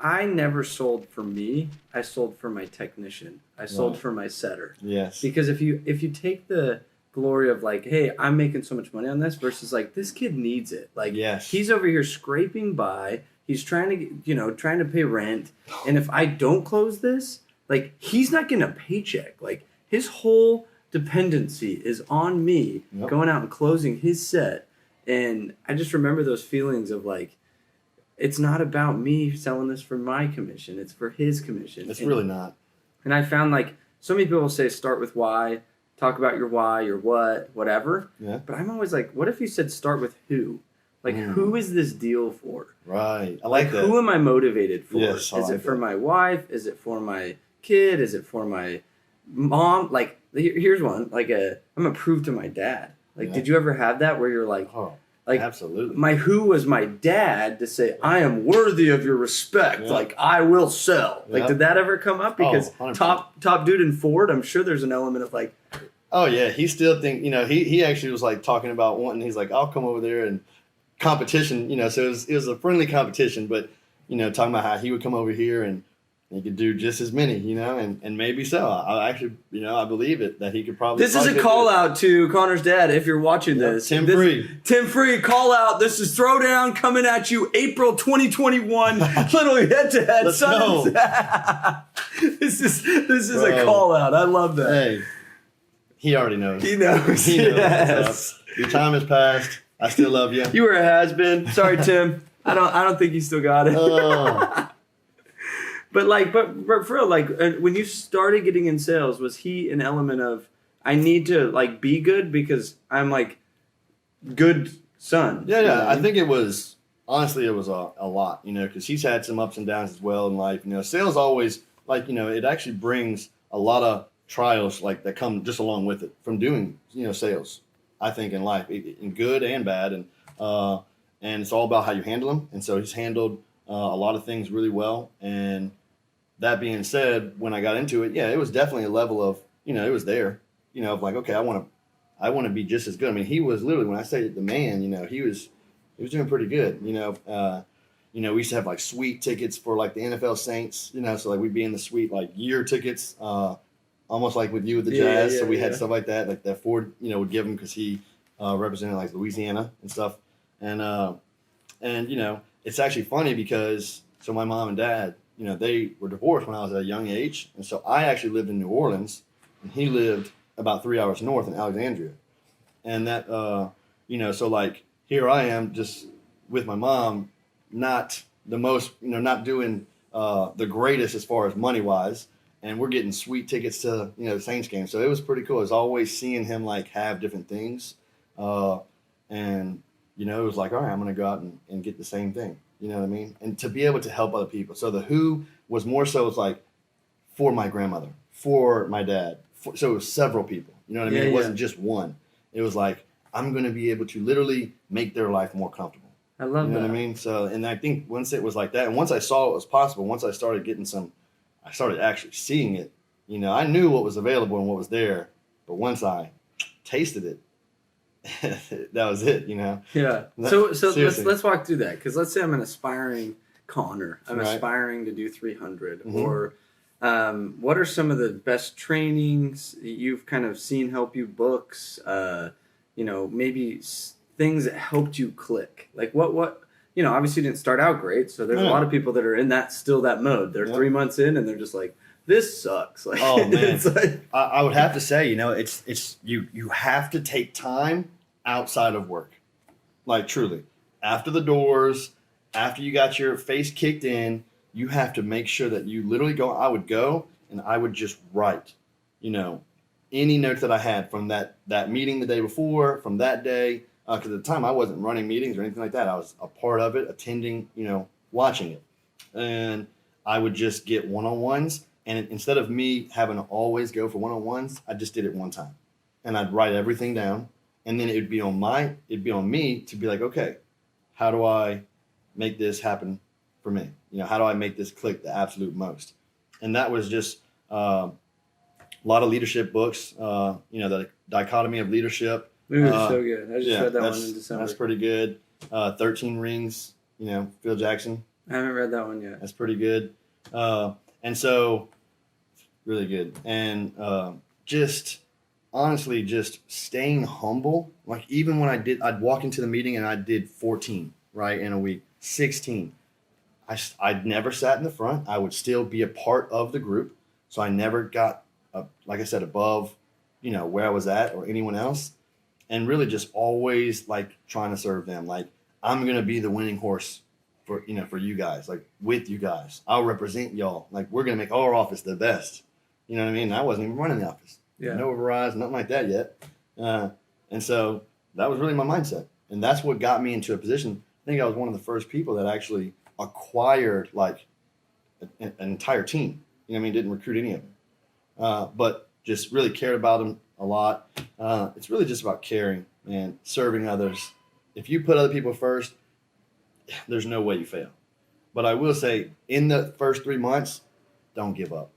I never sold for me. I sold for my technician. I sold Right. for my setter. Yes. Because if you take the glory of like, hey, I'm making so much money on this versus like this kid needs it. Like Yes. he's over here scraping by. He's trying trying to pay rent. And if I don't close this, like he's not getting a paycheck. Like his whole dependency is on me Yep. going out and closing his set. And I just remember those feelings of like, it's not about me selling this for my commission. It's for his commission. It's really not. And I found like so many people say start with why, talk about your why, your what, whatever. Yeah. But I'm always like, what if you said start with who? Like who is this deal for? Right. I like that. Who am I motivated for? Yes, I Is like it for that. my wife? Is it for my kid? Is it for my mom? Like here's one. Like I'm gonna prove to my dad. Like Yeah. did you ever have that where you're like Oh, like absolutely. my who was my dad to say I am worthy of your respect. Yeah. Like I will sell. Like Yeah. did that ever come up? Oh, Because 100%. top dude in Ford, I'm sure there's an element of like Oh yeah, he still think he actually was like talking about wanting. He's like, I'll come over there and competition. So it was a friendly competition, but talking about how he would come over here and he could do just as many. And maybe so. I actually I believe it that he could probably. this is a call out to Connor's dad if you're watching this. Tim Free. Tim Free, call out. This is Throwdown coming at you April 2021. Little head to head. Let's go. This is a Bro. call out. I love that. Hey, he already knows. He knows. He knows Yes. what's up. Your time has passed. I still love you. You were a has been. Sorry, Tim. I don't think you still got it. Oh. But for real, like when you started getting in sales, was he an element of I need to like be good because I'm like good son? Yeah, You know yeah. what I mean? think it was honestly it was a lot, because he's had some ups and downs as well in life. Sales always it actually brings a lot of trials like that come just along with it from doing sales. I think in life, in good and bad, and it's all about how you handle them. And so he's handled a lot of things really well. And that being said, when I got into it, yeah, it was definitely a level of it was there, of like, okay, I want to be just as good. I mean, he was literally, when I say the man, he was doing pretty good. We used to have like suite tickets for like the NFL Saints, so like we'd be in the suite like year tickets, almost like with you with the Yeah, Jazz. So we had yeah. stuff like that Ford, would give him because he represented like Louisiana and stuff. And it's actually funny because so my mom and dad, they were divorced when I was at a young age, and so I actually lived in New Orleans, and he lived about 3 hours north in Alexandria, and that so like here I am just with my mom, not the most, not doing the greatest as far as money wise, and we're getting sweet tickets to the Saints game, so it was pretty cool. It's always seeing him like have different things, and it was like, all right, I'm gonna go out and get the same thing. You know what I mean? And to be able to help other people. So the who was more so it's like for my grandmother, for my dad. So it was several people. You know what I mean? Yeah, It yeah. wasn't just one. It was like, I'm going to be able to literally make their life more comfortable. I love You know that. what I mean? So, and I think once it was like that, and once I saw it was possible, once I started I started actually seeing it. I knew what was available and what was there. But once I tasted it, that was it, Yeah. That- So seriously. let's walk through that because let's say I'm an aspiring Connor. I'm Right. aspiring to do 300. Mhm. Or what are some of the best trainings you've kind of seen help you? Books, maybe things that helped you click. Like what obviously you didn't start out great. So there's a Yeah. lot of people that are in that mode. They're Yeah. 3 months in and they're just like, this sucks. Like, Oh, man. it's like, I would have to say, it's you have to take time outside of work, like truly, after the doors, after you got your face kicked in, you have to make sure that you literally go. I would go and I would just write, any notes that I had from that meeting the day before, from that day, because at the time I wasn't running meetings or anything like that. I was a part of it, attending, watching it, and I would just get one-on-ones. And instead of me having to always go for one-on-ones, I just did it one time, and I'd write everything down, and then it'd be on me to be like, okay, how do I make this happen for me? How do I make this click the absolute most? And that was just a lot of leadership books. The Dichotomy of Leadership. ooh, so good. I just read that one in December. That's pretty good. 13 Rings. Phil Jackson. I haven't read that one yet. That's pretty good. And so, really good. And just honestly, just staying humble. Like even when I'd walk into the meeting and I did 14, right, in a week, 16. I'd never sat in the front. I would still be a part of the group. So I never got, like I said, above, where I was at or anyone else. And really just always like trying to serve them. Like I'm going to be the winning horse for you guys, like with you guys. I'll represent y'all. Like we're going to make our office the best. You know what I mean? I wasn't even running the office. Yeah. No Verizon, nothing like that yet. And so that was really my mindset. And that's what got me into a position. I think I was one of the first people that actually acquired like an entire team. You know what I mean? Didn't recruit any of them. But just really cared about them a lot. It's really just about caring and serving others. If you put other people first, there's no way you fail. But I will say, in the first 3 months, don't give up.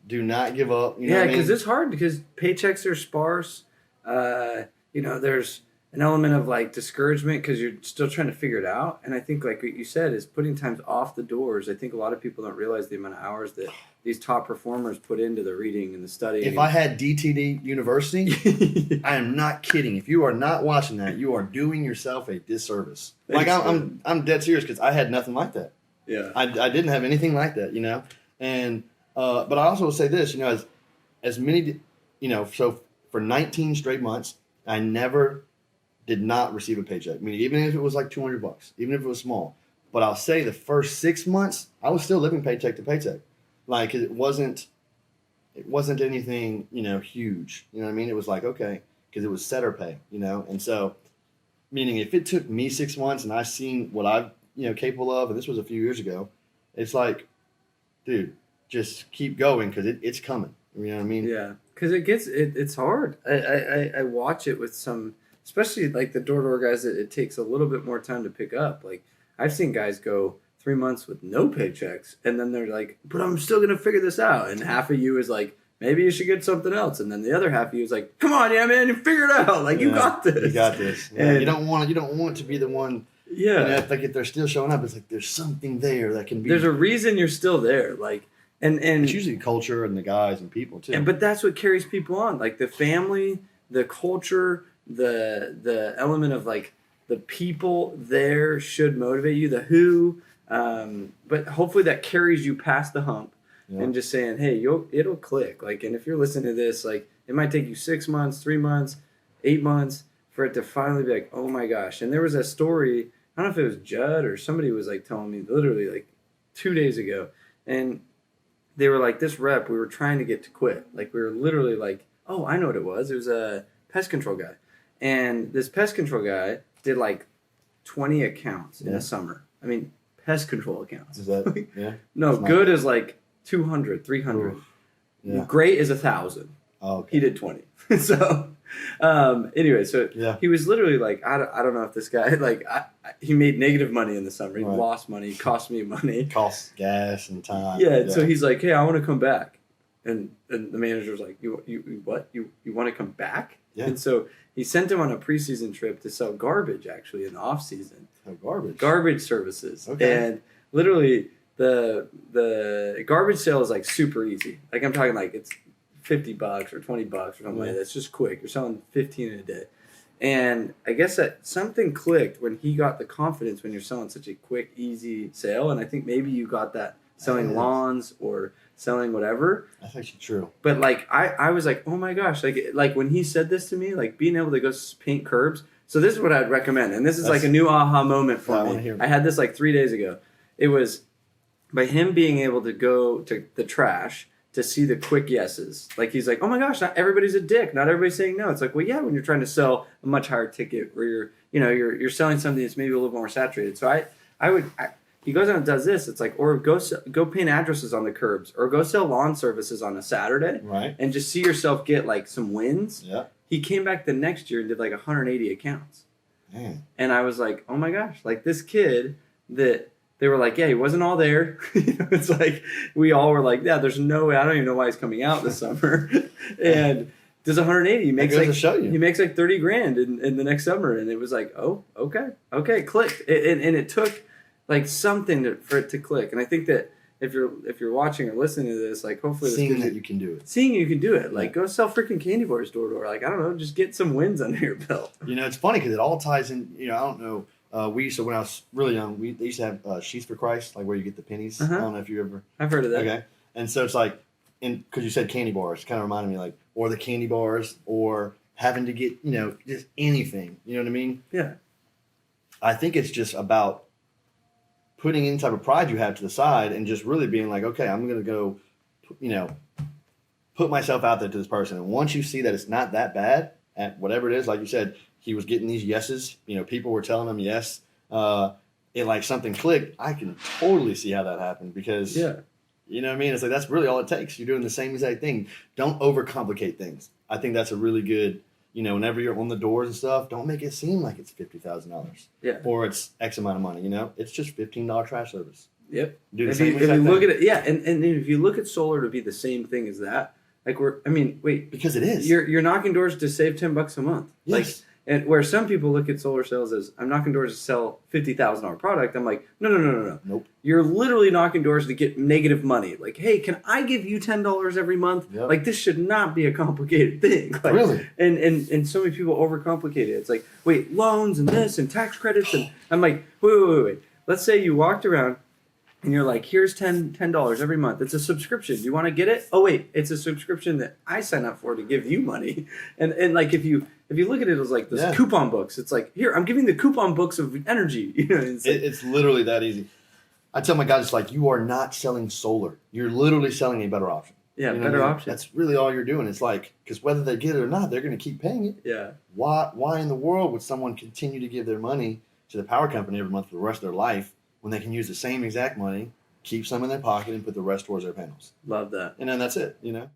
Do not give up. You know yeah, what I mean? because it's hard because paychecks are sparse. There's an element of like discouragement because you're still trying to figure it out. And I think like what you said is putting times off the doors. I think a lot of people don't realize the amount of hours that these top performers put into the reading and the studying. If I had DTD University, I am not kidding. If you are not watching that, you are doing yourself a disservice. Like I'm dead serious because I had nothing like that. Yeah, I didn't have anything like that, And but I also will say this, as many, so for 19 straight months, I never did not receive a paycheck. I mean, even if it was like $200, even if it was small. But I'll say the first 6 months, I was still living paycheck to paycheck. Like it wasn't anything, huge. You know what I mean? It was like, okay, because it was setter pay, And so, meaning if it took me 6 months and I've seen what I'm, capable of, and this was a few years ago, it's like, dude, just keep going because it's coming. You know what I mean? Yeah, because it's hard. I watch it with some, especially like the door-to-door guys that it takes a little bit more time to pick up. Like I've seen guys go 3 months with no paychecks and then they're like, but I'm still going to figure this out. And half of you is like, maybe you should get something else. And then the other half of you is like, come on, yeah, man, you figure it out. Like you got this. You got this. Yeah, And you don't want to be the one. yeah, if they're still showing up, it's like there's something there that can be. there's a reason you're still there. Like, and it's usually culture and the guys and people too. but that's what carries people on. Like the family, the culture, the element of like the people there should motivate you. The who, but hopefully that carries you past the hump. Yeah. And just saying, hey, it'll click. Like, and if you're listening to this, like, it might take you 6 months, 3 months, 8 months for it to finally be like, oh my gosh. And there was a story. I don't know if it was Judd or somebody was like telling me literally like 2 days ago, and they were like, this rep we were trying to get to quit. Like we were literally like, oh, I know what it was. It was a pest control guy, and this pest control guy did like 20 accounts in a summer. I mean, pest control accounts. Is that yeah? No, good is like 200, 300. Yeah. Great is 1,000. Oh, okay. He did 20. So, anyway, so he was literally like, I don't know if this guy, like, he made negative money in the summer. He lost money, cost me money. Cost gas and time. Yeah, so he's like, hey, I want to come back. And the manager was like, you what? You want to come back? Yeah. And so he sent him on a preseason trip to sell garbage, actually, in the off season. Oh, garbage. Garbage services. Okay. And literally, the garbage sale is like super easy. Like I'm talking like it's $50 or $20 or something like that. It's just quick. You're selling 15 in a day. And I guess that something clicked when he got the confidence when you're selling such a quick, easy sale. And I think maybe you got that selling lawns or selling whatever. That's actually true. But like I was like, oh my gosh, like when he said this to me, like being able to go paint curbs. So this is what I'd recommend. And this is like a new aha moment for me. I had this like 3 days ago. It was by him being able to go to the trash to see the quick yeses. Like he's like, oh my gosh, not everybody's a dick. Not everybody's saying no. It's like, well, yeah, when you're trying to sell a much higher ticket where you're selling something that's maybe a little more saturated. So he goes out and does this. It's like, or go paint addresses on the curbs, or go sell lawn services on a Saturday, right? And just see yourself get like some wins. Yeah. He came back the next year and did like 180 accounts. Man. And I was like, oh my gosh, like this kid that. They were like, yeah, he wasn't all there. It's like, we all were like, yeah, there's no way. I don't even know why he's coming out this summer. And does 180. He makes he makes like 30 grand in the next summer. And it was like, oh, okay, clicked. And it took like something for it to click. And I think that if you're watching or listening to this, like hopefully this Seeing gives that you can do it. seeing you can do it. Like go sell freaking candy bars door to door. Like I don't know, just get some wins under your belt. You know, it's funny because it all ties in. You know, I don't know. We used to, when I was really young, they used to have Sheets for Christ, like where you get the pennies. Uh-huh. I don't know if you ever. I've heard of that. Okay. And so it's like, because you said candy bars, kind of reminded me like, or the candy bars, or having to get, you know, just anything. You know what I mean? Yeah. I think it's just about putting any type of pride you have to the side and just really being like, okay, I'm going to go, you know, put myself out there to this person. And once you see that it's not that bad at whatever it is, like you said, he was getting these yeses, you know, people were telling him yes. It like something clicked. I can totally see how that happened because, Yeah. you know what I mean? It's like, that's really all it takes. You're doing the same exact thing. Don't overcomplicate things. I think that's a really good, you know, whenever you're on the doors and stuff, don't make it seem like it's $50,000. Yeah. Or it's X amount of money, you know? It's just $15 trash service. Yep. Do the If same you exact look thing. at it, yeah, and if you look at solar to be the same thing as that, like wait, Because it is. you're knocking doors to save $10 a month. Like, Yes. and where some people look at solar sales as I'm knocking doors to sell $50,000 product, I'm like, no. Nope. You're literally knocking doors to get negative money. Like, hey, can I give you $10 every month? Yep. Like, this should not be a complicated thing. Like, Really? And so many people overcomplicate it. It's like, wait, loans and this and tax credits, and I'm like, wait. Let's say you walked around and you're like, here's $10 every month. It's a subscription. Do you want to get it? Oh wait, it's a subscription that I sign up for to give you money. And like if you look at it as like this coupon books, it's like, here, I'm giving the coupon books of energy. You know, it's, like, It's literally that easy. I tell my guys, it's like, you are not selling solar. You're literally selling a better option. yeah, You know better what I mean? option. That's really all you're doing. It's like, because whether they get it or not, they're going to keep paying it. Yeah. Why in the world would someone continue to give their money to the power company every month for the rest of their life when they can use the same exact money, keep some in their pocket, and put the rest towards their panels? Love that. And then that's it, you know?